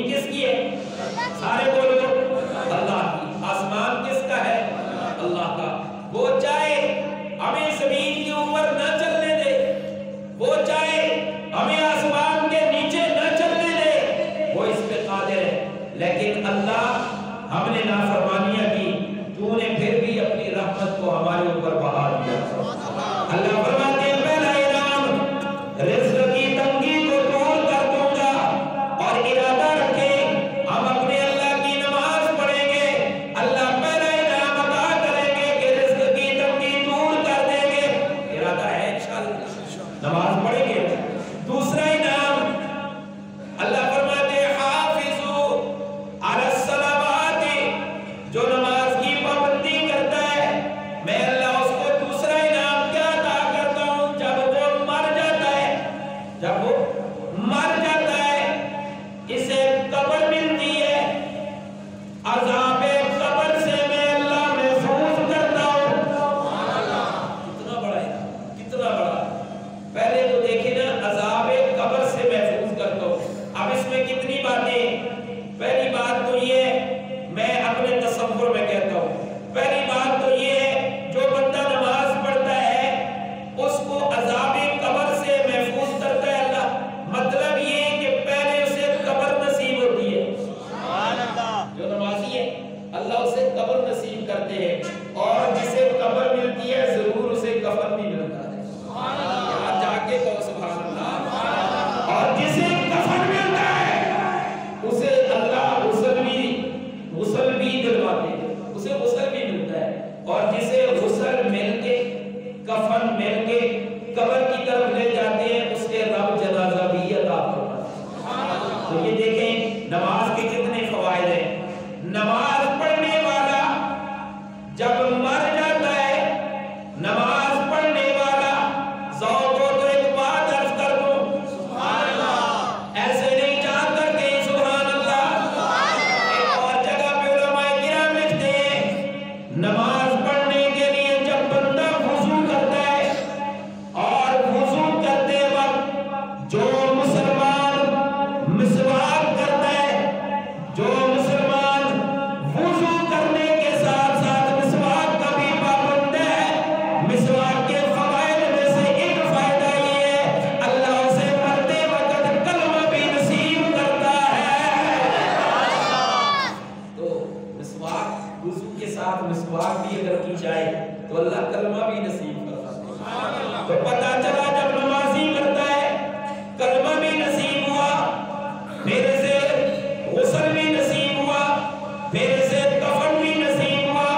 किसकी है? सारे बोलो अल्लाह की। आसमान किसका है? अल्लाह का। वो चाहे हमें जमीन के ऊपर न चलने दे, वो चाहे हमें आसमान के नीचे न चलने दे, वो इस पे कादिर है। लेकिन अल्लाह, हमने नाफरमानियां की, तूने फिर भी अपनी रहमत को हमारे ऊपर बहा दिया। अल्लाह फरमाते हैं पहला इनाम रिज़्क़ की तंगी को दूर कर दूंगा। और इरादा रखें हम अपने अल्लाह की नमाज पढ़ेंगे, अल्लाह पहला इनाम अता करेंगे कि रिज़्क़ की तंगी दूर कर देंगे। इरादा है इंशाअल्लाह, नमाज पढ़ेंगे। दूसरा इनाम अल्लाह फरमाते हैं हाफिज़ू अलस सलावाति, जो नमाज की पाबंदी करता है, मैं अल्लाह उसको दूसरा इनाम क्या अता करता हूं? जब वो मर जाता है, जब वो मर जाता है, इसे कब्र मिलती है, अज़ाबे कब्र से मैं अल्लाह महफूज करता हूं। कितना बड़ा है, कितना बड़ा। पहले तो देखिए ना, अज़ाबे कब्र से महफूज करता हूं। अब इसमें कितनी बातें। पहली बात तो ये है, मैं अपने तसव्वुर में कहता हूं, पहली बात तो ये है, जो बंदा नमाज पढ़ता है उसको अज़ाबे कब्र से महफूज करता है अल्लाह। मतलब ये है कि पहले उसे कब्र नसीब होती है। सुभान अल्लाह। जो नमाजी है अल्लाह उसे कब्र नसीब करते हैं, और जिसे कब्र मिलती है जरूर उसे कफन भी मिलता है। सुभान अल्लाह। जाके कहो सुभान अल्लाह। और जिसे कफन मिलता है उसे अल्लाह गुस्ल भी दिलवाते हैं, उसे गुस्ल भी मिलता है। और जिसे गुस्ल मिल के, कफन मिल के कब्र की तरफ ले जाते हैं, उसके रब जनाजा भी अता फरमाते हैं। तो ये देखें नमाज के कितने फवायद हैं। नमाज पढ़ने वाला जब मर जाता है, नमाज पढ़ने वाला ज़ौक़ हो तो एक बात अर्ज कर दूं, सुभान अल्लाह। ऐसे नहीं चाहता कि सुभान अल्लाह। एक और जगह पे उलमाए किराम लिखते हैं, नमाज पढ़ने के लिए जब बंदा वुज़ू करता है, और वुज़ू करते वक्त जो मुसलमान मिसवाक करता है, जो मुसलमान वुज़ू करने के साथ साथ मिसवाक का भी पाबंद है, मिसवाक के फवाइद में से एक फायदा ये है, अल्लाह उसे मरते वक्त कलमा भी नसीब करता है। तो मिसवाक, वुज़ू के साथ मिसवाक भी अगर की जाए तो अल्लाह कलमा भी नसीब करता है। तो पता चला जब नमाजी करता है कलमा भी नसीब हुआ, मेरे से गुस्ल भी नसीब हुआ, मेरे से कफन भी नसीब हुआ,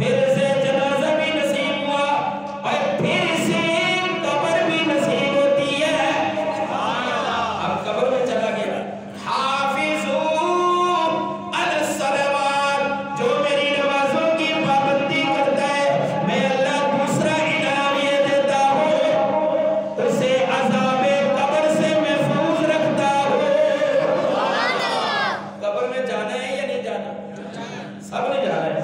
मेरे से जनाजा भी नसीब हुआ, और फिर से कब्र भी नसीब होती है। अब कब्र में चला गया। हाफिज़ू अलस सलावात, जो मेरी नमाजों की पाबंदी करता है, मैं अल्लाह दूसरा इनाम ये देता हूँ, उसे अज़ाबे कब्र से महफूज रखता हूँ। कब्र में जाना है या नहीं जाना? सबने जाना है।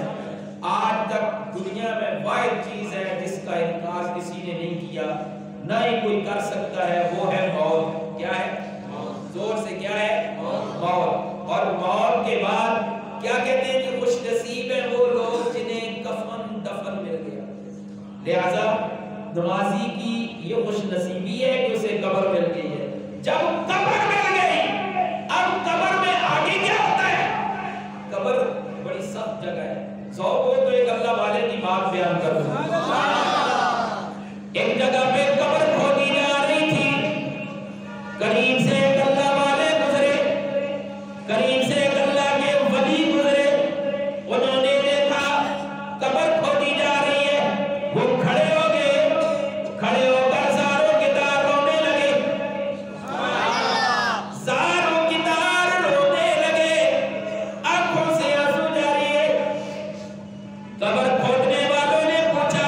आज तक दुनिया में वाहिद चीज है जिसका इनकार किसी ने नहीं किया, ना ही कोई कर सकता है, वो है मौत। क्या है? जोर से क्या है? मौत। और मौत के बाद क्या कहते हैं कि खुश नसीब है वो लोग जिन्हें कफन दफन मिल गया। लिहाजा नमाजी की ये खुश नसीबी है कि उसे कब्र मिल गई है। जब कब्र मिल गई, अब कब्र में आगे क्या होता है? कब्र बड़ी सख्त जगह है। ज़ौक़ हो तो एक अल्लाह वाले की बात बयान कर दूं। एक जगह पे कब्र खोदी जा रही थी, करीब से एक अल्लाह वाले गुजरे, करीब से एक अल्लाह के वली गुजरे। उन्होंने देखा कब्र खोदी जा रही है, वो खड़े हो गए, खड़े होकर ज़ारों की तार रोने लगे, ज़ारों की तार रोने लगे, आंखों से आंसू जारी है। कब्र खोदने वालों ने पूछा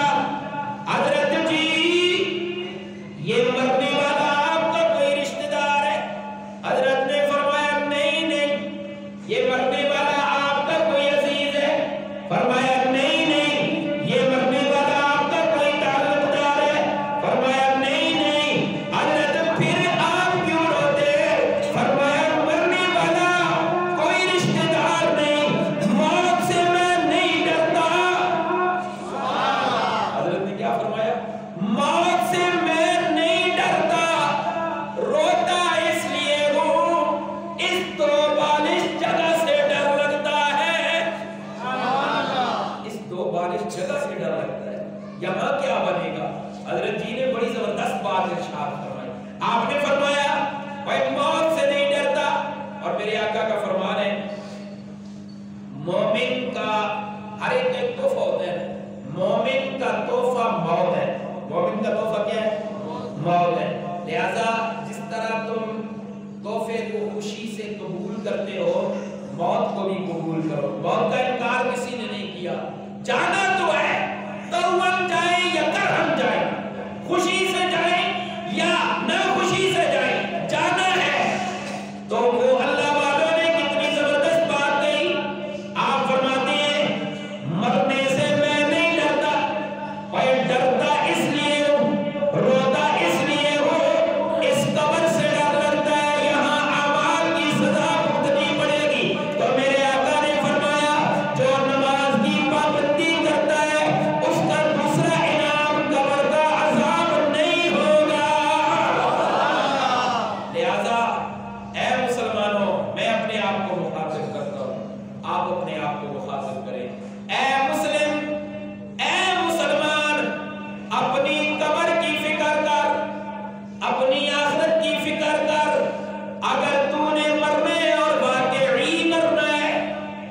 मौत से मैं नहीं डरता, रोता इसलिए हूं इस दो बालिश जगह से डर लगता है। इस दो बालिश जगह से डर लगता है। यहां क्या बनेगा? हजरत जी ने बड़ी जबरदस्त बात इरशाद फरमाई। आपने फरमाया भाई मौत से नहीं डरता, और मेरे आका का फरमान है मोमिन का हर एक तोहफा होता है। मोमिन का तोहफा मौत है। मोमिन का तोहफा क्या है? मौत है। लिहाजा जिस तरह तुम तोहफे को खुशी से कबूल करते हो, मौत को भी कबूल करो। मौत का इनकार किसी ने नहीं किया। जाना तो है, तौबन जाए या करहम जाए, खुशी से जाए या ना खुशी से जाए, जाना है। तो वो अल्लाह वालों ने कितनी जबरदस्त बात कही। आप फरमाते हैं मरने से मैं नहीं डरता, भाई डरता इसलिए हूं, रोता इसलिए हूं इस कब्र से डर लगता है, यहां अमाल की सजा भुगतनी पड़ेगी। तो मेरे आका ने फरमाया जो नमाज की पाबंदी करता है उसका दूसरा इनाम कब्र का अजाब नहीं होगा। लिहाजा ऐ मुसलमानों, मैं अपने आप को मुखातिब करता हूं, आप अपने आप को मुखातिब करें। ऐ मुस्लिम, ऐ मुसलमान, अपनी कब्र की फिक्र कर, अपनी आखिरत की फिक्र कर। अगर तूने मरना है और वाकई मरना है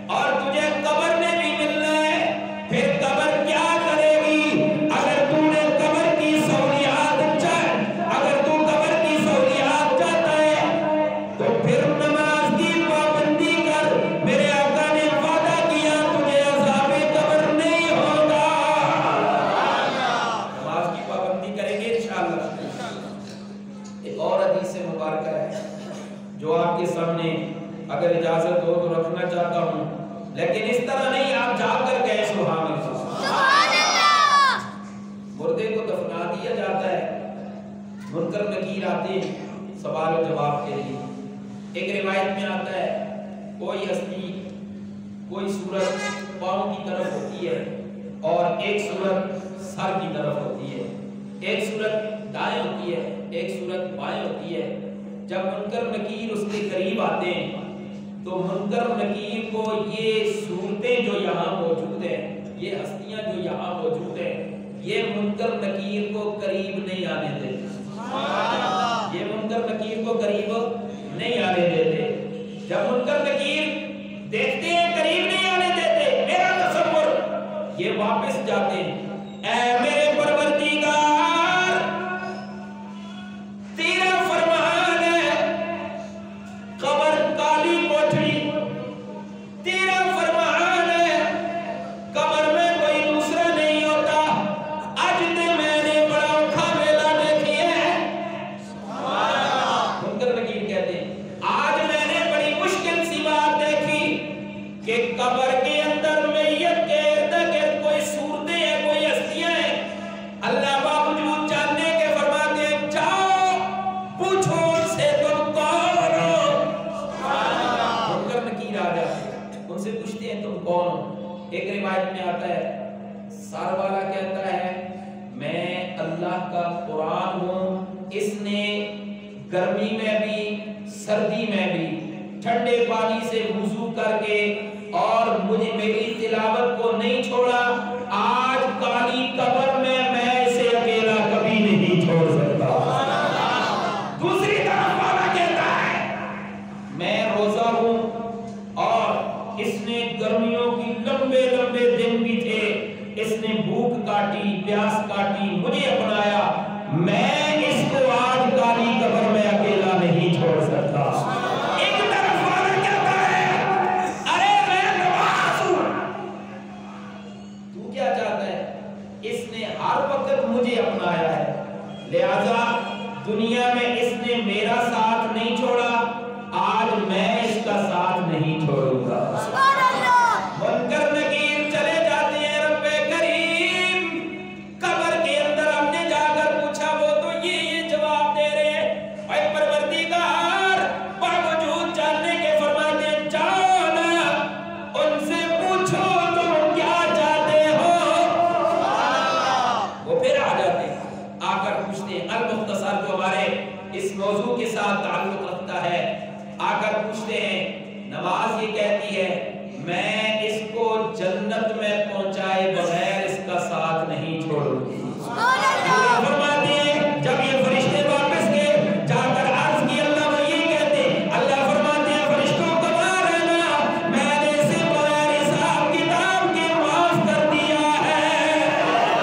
और तुझे कब्र में भी मिलना है, फिर कब्र क्या करेगी? अगर तूने कब्र की सहूलियात अगर तू कब्र की सहूलियात चाहता है तो फिर नमाज की पाबंदी कर। मेरे आका ने वादा किया तुझे अज़ाबे कब्र नहीं होगा। नमाज की पाबंदी करेंगे इंशाअल्लाह। एक और हदीस से मुबारक है जो आपके सामने अगर इजाजत हो तो रखना चाहता हूं, लेकिन इस तरह नहीं आप जाकर गए सुभान अल्लाह। मुर्दे को दफना दिया जाता है, मुनकर नकीर आते हैं सवाल और जवाब के लिए। एक रिवायत में आता है कोई हस्ती, कोई सूरत पांव की तरफ होती है और एक सूरत सर की तरफ होती है। एक सूरत दाएं होती है, एक सूरत बाएं होती है। जब मुनकर नकीर उसके करीब आते हैं तो मुनकर नकीर को ये सूरतें जो यहाँ मौजूद हैं, ये हस्तियां जो यहाँ मौजूद हैं, ये मुनकर नकीर को करीब नहीं आने देते। ये मुनकर नकीर को करीब नहीं आने देते। जब मुनकर नकीर देखते हैं करीब नहीं आने देते, मेरा तसव्वुर ये वापस जाते हैं। ऐ मेरे परवरदिगार, तेरा फरमान है कब्र काली कोठरी, तेरा फरमान है कब्र में कोई दूसरा नहीं होता। आज ते मैंने बड़ा औखा वेला देखी है। मुनकर नकीर कहते हैं आज मैंने बड़ी मुश्किल सी बात देखी कि कब्र के अंदर मैयत के इर्द-गिर्द कोई सूरतें हैं, कोई हस्तियां हैं। अल्लाह बावजूद जानने के फरमाते हैं जाओ पूछो उनसे तुम कौन हो। मुनकर नकीर आ जाते हैं, उनसे पूछते हैं तुम कौन हो। एक रिवायत में आता है सार वाला कहता है मैं अल्लाह का कुरान हूं, इसने गर्मी में भी सर्दी में भी ठंडे पानी से वुजू करके और मुझे मेरी तिलावत को नहीं छोड़ा। आज काली कब्र में मैं इसे अकेला कभी नहीं छोड़ सकता। दूसरी तरफ वाला कहता है मैं रोजा हूं और इसने गर्मियों की लंबे लंबे दिन भी थे, इसने भूख काटी, प्यास काटी, मुझे अपनाया, मैं इसको आज काली कब्र में अकेला नहीं छोड़ सकता। एक तरफ वाला कहता है अरे मैं नवाज हूं, तू क्या चाहता है? इसने हर वक्त मुझे अपनाया है, लिहाजा दुनिया में इसने मेरा साथ नहीं छोड़ा, आज मैं इसका साथ नहीं छोड़ूंगा। मुनकर नकीर चले जाते हैं रब्बे करीम। कब्र के अंदर हमने जाकर पूछा, वो तो ये जवाब दे रहे हैं भाई परवरदिगार बावजूद जानने के फरमाते हैं जाओ ना उनसे पूछो तुम क्या चाहते हो। वो फिर आ जाते हैं इस मौजू के साथ ताल्लुक रखता है। आकर पूछते हैं, नमाज ये कहते